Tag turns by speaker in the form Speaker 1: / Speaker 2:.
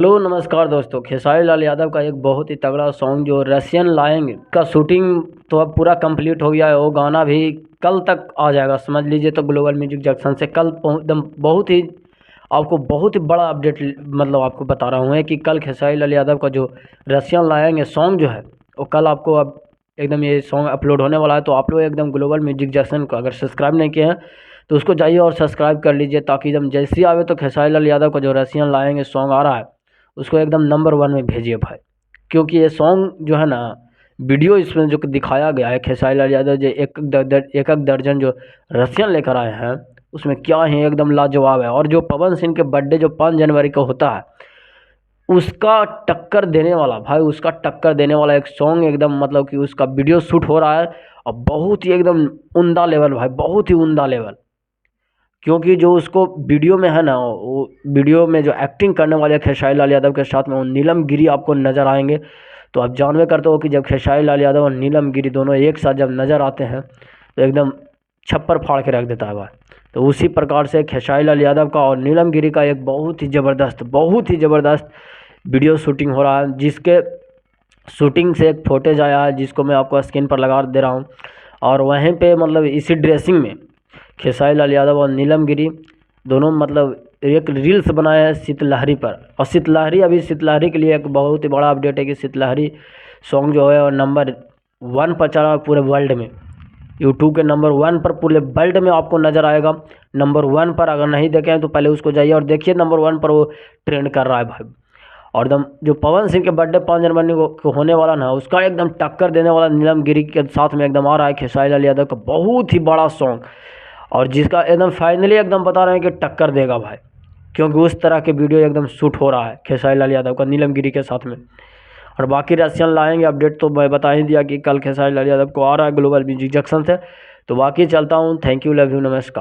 Speaker 1: Hello नमस्कार दोस्तों। खेसारी लाल यादव का एक बहुत ही तगड़ा सॉन्ग जो रसियन लाएंगे का शूटिंग तो अब पूरा कंप्लीट हो गया है। वो गाना भी कल तक आ जाएगा, समझ लीजिए। तो ग्लोबल म्यूजिक जंक्शन से कल एकदम बहुत ही आपको बहुत ही बड़ा अपडेट मतलब आपको बता रहा हूँ कि कल खेसारी लाल यादव का जो रसियन लाएंगे सॉन्ग जो है वो कल आपको अब एकदम ये सॉन्ग अपलोड होने वाला है। तो आप लोग एकदम ग्लोबल म्यूजिक जंक्शन को अगर सब्सक्राइब नहीं किए हैं तो उसको जाइए और सब्सक्राइब कर लीजिए, ताकि एकदम जैसे ही आवे तो खेसारी लाल यादव का जो रसियन लाएंगे सॉन्ग आ रहा है उसको एकदम नंबर वन में भेजिए भाई। क्योंकि ये सॉन्ग जो है ना, वीडियो इसमें जो दिखाया गया है खेसारी लाल यादव जो एक एक दर्जन जो रसियन लेकर आए हैं उसमें क्या है, एकदम लाजवाब है। और जो पवन सिंह के बर्थडे जो 5 जनवरी को होता है उसका टक्कर देने वाला भाई, उसका टक्कर देने वाला एक सॉन्ग एकदम मतलब कि उसका वीडियो शूट हो रहा है। और बहुत ही एकदम उम्दा लेवल भाई, बहुत ही उम्दा लेवल। क्योंकि जो उसको वीडियो में है ना, वो वीडियो में जो एक्टिंग करने वाले खेसारी लाल यादव के साथ में वो नीलम गिरी आपको नज़र आएंगे। तो आप जानवे करते हो कि जब खेसारी लाल यादव और नीलम गिरी दोनों एक साथ जब नज़र आते हैं तो एकदम छप्पर फाड़ के रख देता है भाई। तो उसी प्रकार से खेसारी लाल यादव का और नीलम गिरी का एक बहुत ही ज़बरदस्त वीडियो शूटिंग हो रहा है, जिसके शूटिंग से एक फुटेज आया है जिसको मैं आपको स्क्रीन पर लगा दे रहा हूँ। और वहीं पे मतलब इसी ड्रेसिंग में खेसारी लाल यादव और नीलम गिरी दोनों मतलब एक रील्स बनाए हैं शीतलहरी पर। और शीतलहरी अभी शीतलहरी के लिए एक बहुत ही बड़ा अपडेट है कि शीतलहरी सॉन्ग जो है और नंबर 1 पर चला है पूरे वर्ल्ड में। यूट्यूब के नंबर 1 पर पूरे वर्ल्ड में आपको नज़र आएगा। नंबर 1 पर अगर नहीं देखे हैं तो पहले उसको जाइए और देखिए, नंबर 1 पर वो ट्रेंड कर रहा है भाई। और एकदम जो पवन सिंह के बर्थडे 5 जनवरी को होने वाला ना, उसका एकदम टक्कर देने वाला नीलम गिरी के साथ में एकदम आ रहा है खेसारी लाल यादव का बहुत ही बड़ा सॉन्ग। और जिसका एकदम फाइनली एकदम बता रहे हैं कि टक्कर देगा भाई। क्योंकि उस तरह के वीडियो एकदम शूट हो रहा है खेसारी लाल यादव का नीलम गिरी के साथ में। और बाकी रसियन लाएंगे अपडेट तो मैं बता ही दिया कि कल खेसारी लाल यादव को आ रहा है ग्लोबल म्यूजिक जंक्शन से। तो बाकी चलता हूँ। थैंक यू, लव यू, नमस्कार।